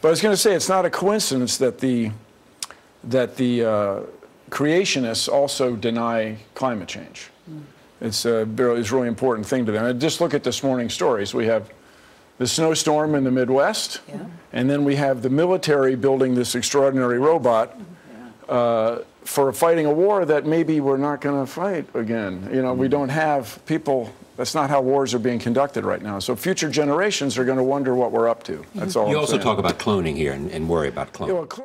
But I was going to say, it's not a coincidence that the creationists also deny climate change. It's a really important thing to them. And just look at this morning's stories. We have the snowstorm in the Midwest, and then we have the military building this extraordinary robot for fighting a war that maybe we're not going to fight again. You know, we don't have people. That's not how wars are being conducted right now. So future generations are going to wonder what we're up to. That's all. You I'm also saying. talk about cloning here and worry about cloning.